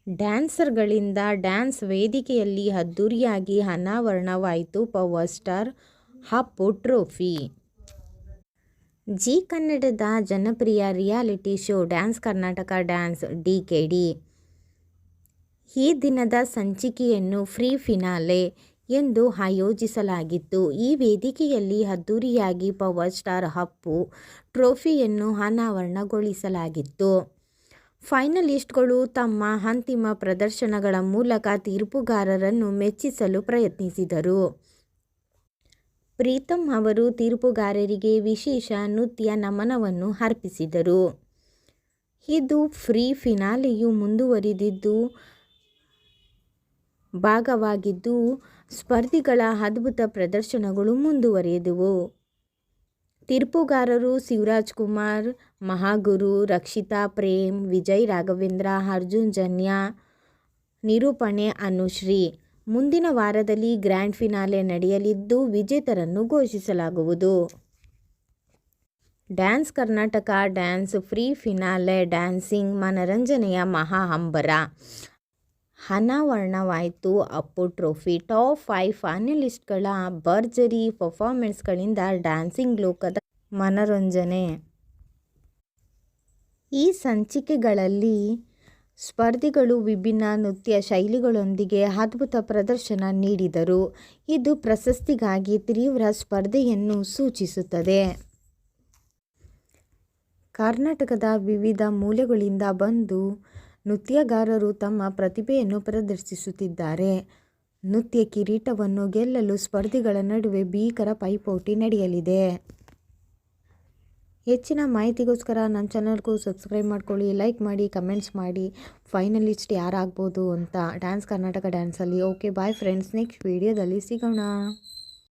ಡ್ಯಾನ್ಸರ್ಗಳಿಂದ dance ವೇದಿಕೆಯಲ್ಲಿ ಅದ್ದೂರಿಯಾಗಿ ಅನಾವರಣವಾಯಿತು power star Appu trophy. Zee ಕನ್ನಡದ ಜನಪ್ರಿಯ reality show dance Karnataka dance DKD ಈ ದಿನದ ಸಂಚಿಕೆಯನ್ನು ಫ್ರೀ ಫಿನಾಲೆ ಎಂದು ಆಯೋಜಿಸಲಾಗಿತ್ತು. ಈ ವೇದಿಕೆಯಲ್ಲಿ ಅದ್ದೂರಿಯಾಗಿ ಪವರ್ ಸ್ಟಾರ್ ಅಪ್ಪು ಟ್ರೋಫಿಯನ್ನು ಅನಾವರಣಗೊಳಿಸಲಾಗಿತ್ತು. ಫೈನಲಿಸ್ಟ್ಗಳು ತಮ್ಮ ಅಂತಿಮ ಪ್ರದರ್ಶನಗಳ ಮೂಲಕ ತೀರ್ಪುಗಾರರನ್ನು ಮೆಚ್ಚಿಸಲು ಪ್ರಯತ್ನಿಸಿದರು. ಪ್ರೀತಮ್ ಅವರು ತೀರ್ಪುಗಾರರಿಗೆ ವಿಶೇಷ ನೃತ್ಯ ನಮನವನ್ನು ಅರ್ಪಿಸಿದರು. ಇದು ಫ್ರೀ ಫಿನಾಲೆಯು ಮುಂದುವರಿದಿದ್ದು ಭಾಗವಾಗಿದ್ದು, ಸ್ಪರ್ಧಿಗಳ ಅದ್ಭುತ ಪ್ರದರ್ಶನಗಳು ಮುಂದುವರೆದವು. ತೀರ್ಪುಗಾರರು ಶಿವರಾಜ್ಕುಮಾರ್, ಮಹಾಗುರು, ರಕ್ಷಿತಾ ಪ್ರೇಮ್, ವಿಜಯ್ ರಾಘವೇಂದ್ರ, ಅರ್ಜುನ್ ಜನ್ಯ, ನಿರೂಪಣೆ ಅನುಶ್ರೀ. ಮುಂದಿನ ವಾರದಲ್ಲಿ ಗ್ರ್ಯಾಂಡ್ ಫಿನಾಲೆ ನಡೆಯಲಿದ್ದು, ವಿಜೇತರನ್ನು ಘೋಷಿಸಲಾಗುವುದು. Dance Karnataka dance free finale dancing ಮನರಂಜನೆಯ ಮಹಾ ಹಂಬರ. ಅನಾವರಣವಾಯಿತು ಅಪ್ಪು ಟ್ರೋಫಿ. ಟಾಪ್ 5 ಫೈನಲಿಸ್ಟ್ಗಳ ಭರ್ಜರಿ ಪರ್ಫಾರ್ಮೆನ್ಸ್ಗಳಿಂದ ಡ್ಯಾನ್ಸಿಂಗ್ ಲೋಕದ ಮನರಂಜನೆ. ಈ ಸಂಚಿಕೆಗಳಲ್ಲಿ ಸ್ಪರ್ಧಿಗಳು ವಿಭಿನ್ನ ನೃತ್ಯ ಶೈಲಿಗಳೊಂದಿಗೆ ಅದ್ಭುತ ಪ್ರದರ್ಶನ ನೀಡಿದರು. ಇದು ಪ್ರಶಸ್ತಿಗಾಗಿ ತೀವ್ರ ಸ್ಪರ್ಧೆಯನ್ನು ಸೂಚಿಸುತ್ತದೆ. ಕರ್ನಾಟಕದ ವಿವಿಧ ಮೂಲೆಗಳಿಂದ ಬಂದು ನೃತ್ಯಗಾರರು ತಮ್ಮ ಪ್ರತಿಭೆಯನ್ನು ಪ್ರದರ್ಶಿಸುತ್ತಿದ್ದಾರೆ. ನೃತ್ಯ ಕಿರೀಟವನ್ನು ಗೆಲ್ಲಲು ಸ್ಪರ್ಧಿಗಳ ನಡುವೆ ಭೀಕರ ಪೈಪೋಟಿ ನಡೆಯಲಿದೆ. ಹೆಚ್ಚಿನ ಮಾಹಿತಿಗೋಸ್ಕರ ನನ್ನ ಚಾನಲ್ಗೂ ಸಬ್ಸ್ಕ್ರೈಬ್ ಮಾಡ್ಕೊಳ್ಳಿ, ಲೈಕ್ ಮಾಡಿ, ಕಮೆಂಟ್ಸ್ ಮಾಡಿ. ಫೈನಲಿಸ್ಟ್ ಯಾರಾಗ್ಬೋದು ಅಂತ ಡ್ಯಾನ್ಸ್ ಕರ್ನಾಟಕ ಡ್ಯಾನ್ಸಲ್ಲಿ. ಓಕೆ ಬಾಯ್ ಫ್ರೆಂಡ್ಸ್, ನೆಕ್ಸ್ಟ್ ವಿಡಿಯೋದಲ್ಲಿ ಸಿಗೋಣ.